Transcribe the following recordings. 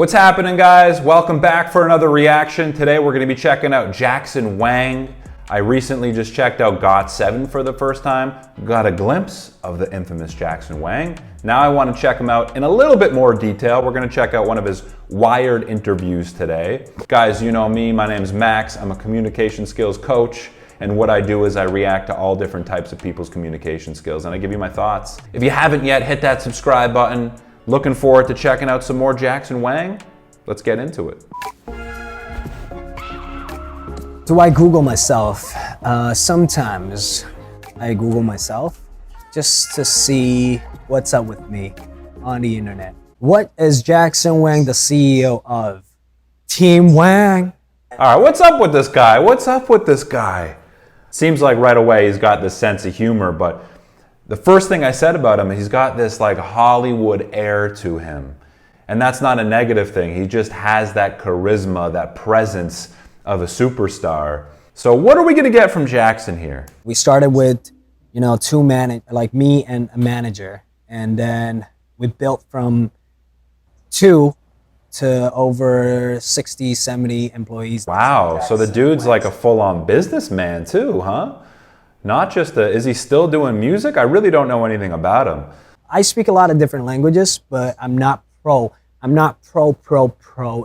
What's happening, guys? Welcome back for another reaction. Today we're going to be checking out Jackson Wang. I recently just checked out GOT7 for the first time. Got a glimpse of the infamous Jackson Wang. Now I want to check him out in a little bit more detail. We're going to check out one of his Wired interviews today. Guys, you know me. My name's Max. I'm a communication skills coach. And what I do is I react to all different types of people's communication skills and I give you my thoughts. If you haven't yet, hit that subscribe button. Looking forward to checking out some more Jackson Wang. Let's get into it. Do I Google myself? Sometimes I Google myself just to see what's up with me on the internet. What is Jackson Wang the CEO of? Team Wang. All right, what's up with this guy? What's up with this guy? Seems like right away he's got this sense of humor, but the first thing I said about him, he's got this like Hollywood air to him. And that's not a negative thing. He just has that charisma, that presence of a superstar. So what are we gonna get from Jackson here? We started with, two like me and a manager. And then we built from 2 to over 60, 70 employees. Wow, so the dude's like a full-on businessman too, huh? Not just is he still doing music? I really don't know anything about him. I speak a lot of different languages, but I'm not pro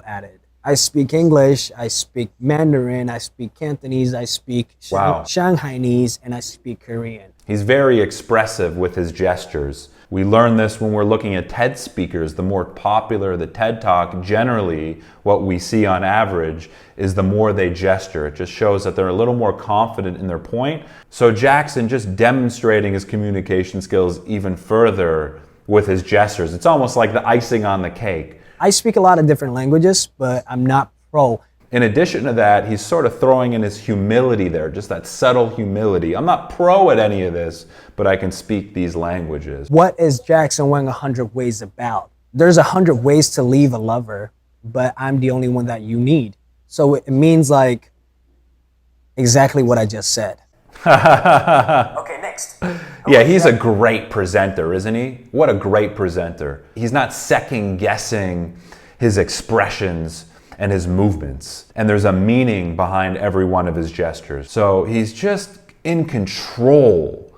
at it. I speak English, I speak Mandarin, I speak Cantonese, I speak Shanghainese, and I speak Korean. He's very expressive with his gestures. We learn this when we're looking at TED speakers. The more popular the TED Talk, generally what we see on average is the more they gesture. It just shows that they're a little more confident in their point. So Jackson just demonstrating his communication skills even further with his gestures. It's almost like the icing on the cake. I speak a lot of different languages, but I'm not pro. In addition to that, he's sort of throwing in his humility there, just that subtle humility. I'm not pro at any of this, but I can speak these languages. What is Jackson Wang 100 Ways about? There's 100 ways to leave a lover, but I'm the only one that you need. So it means like exactly what I just said. Okay, next. Yeah, he's a great presenter, isn't he? What a great presenter. He's not second guessing his expressions and his movements. And there's a meaning behind every one of his gestures. So he's just in control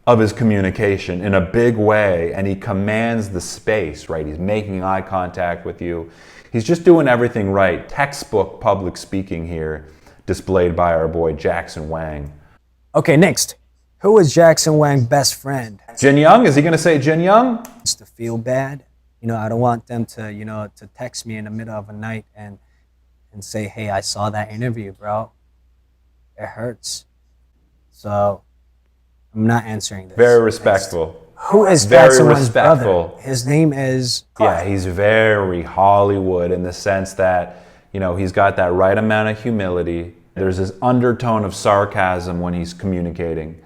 of his communication in a big way, and he commands the space, right? He's making eye contact with you. He's just doing everything right. Textbook public speaking here, displayed by our boy Jackson Wang. Okay, next. Who is Jackson Wang's best friend? Jin Young? Is he gonna say Jin Young? Just to feel bad. I don't want them to, to text me in the middle of a night and say, hey, I saw that interview, bro. It hurts. So I'm not answering this. Very respectful. Who is Jackson Wang's brother? His name is... Yeah, he's very Hollywood in the sense that, he's got that right amount of humility. There's this undertone of sarcasm when he's communicating.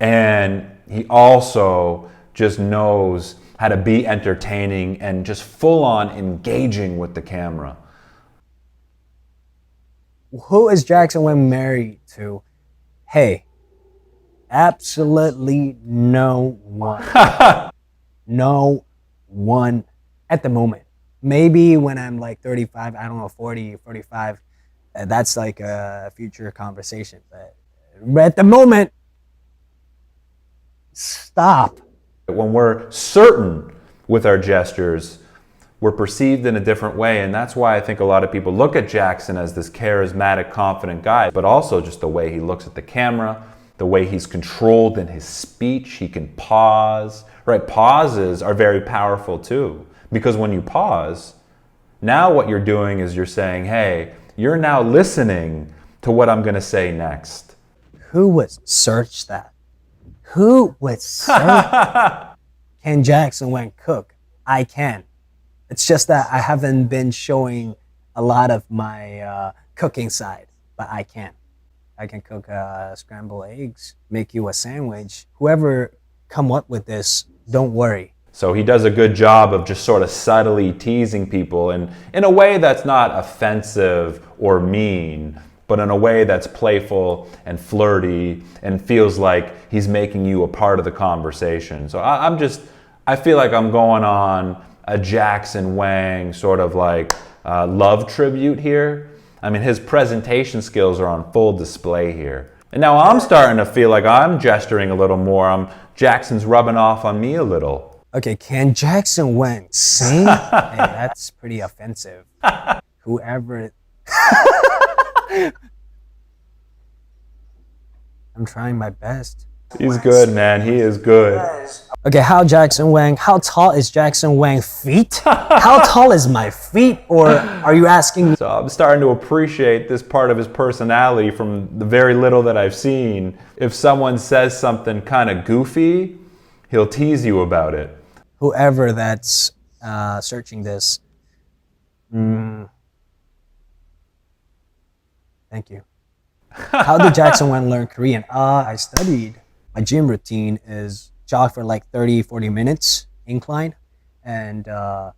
And he also just knows how to be entertaining and just full on engaging with the camera. Who is Jackson Wang married to? Hey, absolutely no one. No one at the moment. Maybe when I'm like 35, I don't know, 40, 45, that's like a future conversation. But at the moment, stop. When we're certain with our gestures, we're perceived in a different way. And that's why I think a lot of people look at Jackson as this charismatic, confident guy, but also just the way he looks at the camera, the way he's controlled in his speech. He can pause, right? Pauses are very powerful too, because when you pause, now what you're doing is you're saying, hey, you're now listening to what I'm going to say next. Who would search that? Who would search? Can Jackson Wang cook? I can. It's just that I haven't been showing a lot of my cooking side, but I can. I can cook scrambled eggs, make you a sandwich. Whoever come up with this, don't worry. So he does a good job of just sort of subtly teasing people and in a way that's not offensive or mean, but in a way that's playful and flirty and feels like he's making you a part of the conversation. So I feel like I'm going on a Jackson Wang sort of like love tribute here. I mean, his presentation skills are on full display here. And now I'm starting to feel like I'm gesturing a little more. Jackson's rubbing off on me a little. Okay, can Jackson Wang sing? Hey, that's pretty offensive. Whoever... I'm trying my best. He's good, man. He is good. Okay, how tall is Jackson Wang's feet? How tall is my feet? Or are you asking me? So I'm starting to appreciate this part of his personality from the very little that I've seen. If someone says something kind of goofy, he'll tease you about it. Whoever that's searching this, thank you. How did Jackson Wang learn Korean? I studied. My gym routine is jog for like 30-40 minutes, incline, and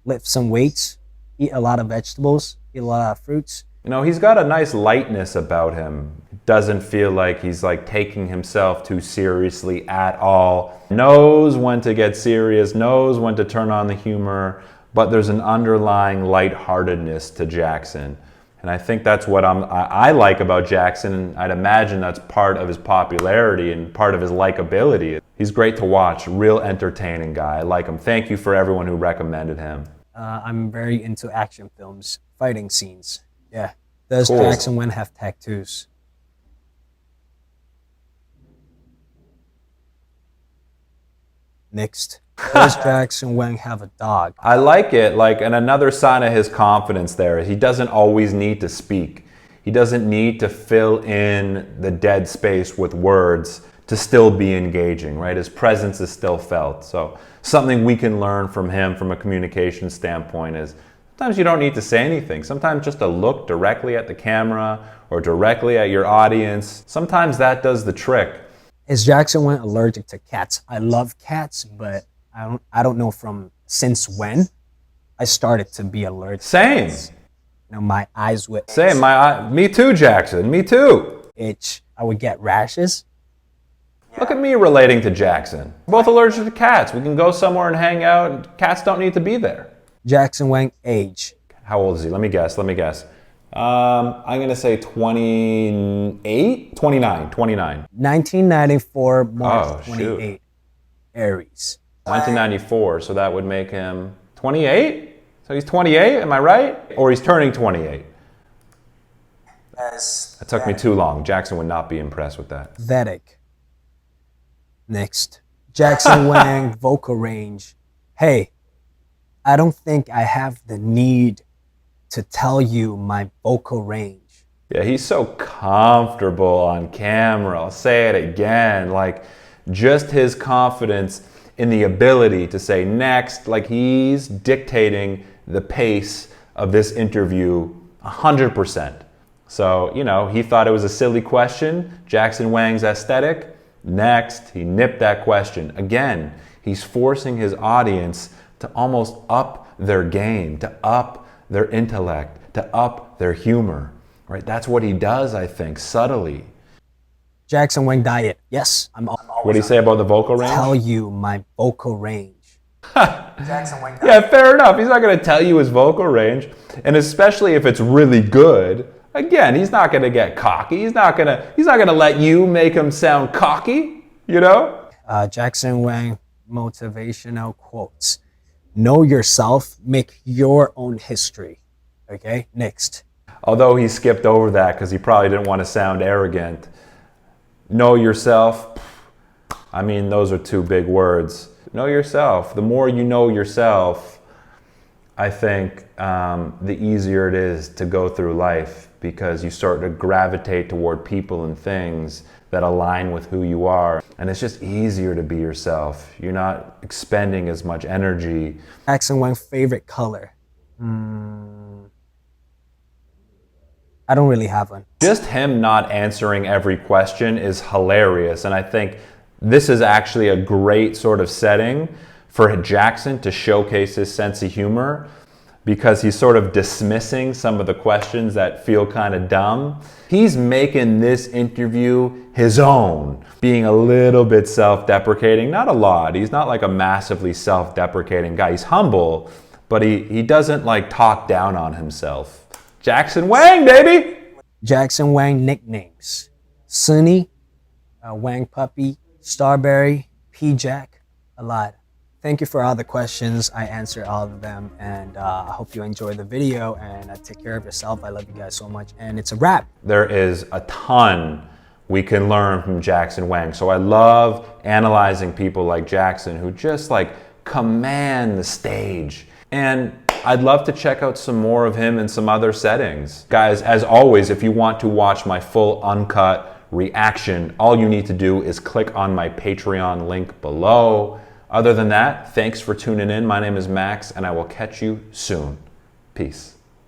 lift some weights, eat a lot of vegetables, eat a lot of fruits. You know, he's got a nice lightness about him. Doesn't feel like he's like taking himself too seriously at all. Knows when to get serious, knows when to turn on the humor, but there's an underlying lightheartedness to Jackson. And I think that's what I like about Jackson. I'd imagine that's part of his popularity and part of his likability. He's great to watch, real entertaining guy. I like him. Thank you for everyone who recommended him. I'm very into action films, fighting scenes. Yeah. Does Cool. Jackson Wang have tattoos? Next. Does Jackson Wang have a dog? I like it, and another sign of his confidence there is he doesn't always need to speak. He doesn't need to fill in the dead space with words to still be engaging, right? His presence is still felt. So something we can learn from him from a communication standpoint is sometimes you don't need to say anything. Sometimes just a look directly at the camera or directly at your audience, sometimes that does the trick. Is Jackson Wang allergic to cats? I love cats, but I don't know since when I started to be allergic. Same. You know, my eyes would Same. Me too, Jackson. Me too. itch. I would get rashes. Look at me relating to Jackson. Both allergic to cats. We can go somewhere and hang out. And cats don't need to be there. Jackson Wang age. How old is he? Let me guess. I'm going to say 28? 29. 1994, March Oh, 28. shoot. Aries. 1994, so that would make him 28? So he's 28, am I right? Or he's turning 28. That took me too long. Jackson would not be impressed with that. Vedic. Next. Jackson Wang vocal range. Hey, I don't think I have the need to tell you my vocal range. Yeah, he's so comfortable on camera. I'll say it again. Like, just his confidence in the ability to say next, like he's dictating the pace of this interview 100%. So, you know, he thought it was a silly question. Jackson Wang's aesthetic. Next, he nipped that question. Again, he's forcing his audience to almost up their game, to up their intellect, to up their humor, right? That's what he does, I think, subtly. Jackson Wang diet. Yes, I'm always What do you say about the vocal range? tell you my vocal range. Yeah, fair enough. He's not going to tell you his vocal range. And especially if it's really good, again, he's not going to get cocky. He's not going to let you make him sound cocky, you know? Jackson Wang motivational quotes. Know yourself, make your own history. Okay, next. Although he skipped over that because he probably didn't want to sound arrogant. Know yourself. I mean, those are two big words. Know yourself. The more you know yourself, I think the easier it is to go through life because you start to gravitate toward people and things that align with who you are. And it's just easier to be yourself. You're not expending as much energy. Jackson Wang's favorite color. I don't really have one. Just him not answering every question is hilarious. And I think this is actually a great sort of setting for Jackson to showcase his sense of humor because he's sort of dismissing some of the questions that feel kind of dumb. He's making this interview his own, being a little bit self-deprecating, not a lot. He's not like a massively self-deprecating guy. He's humble, but he doesn't like talk down on himself. Jackson Wang, baby! Jackson Wang nicknames: Sunny, Wang Puppy, Starberry, P-Jack, a lot. Thank you for all the questions. I answered all of them, and I hope you enjoyed the video, and take care of yourself. I love you guys so much, and it's a wrap. There is a ton we can learn from Jackson Wang. So I love analyzing people like Jackson who just like command the stage. And I'd love to check out some more of him in some other settings. Guys, as always, if you want to watch my full uncut reaction, all you need to do is click on my Patreon link below. Other than that, thanks for tuning in. My name is Max, and I will catch you soon. Peace.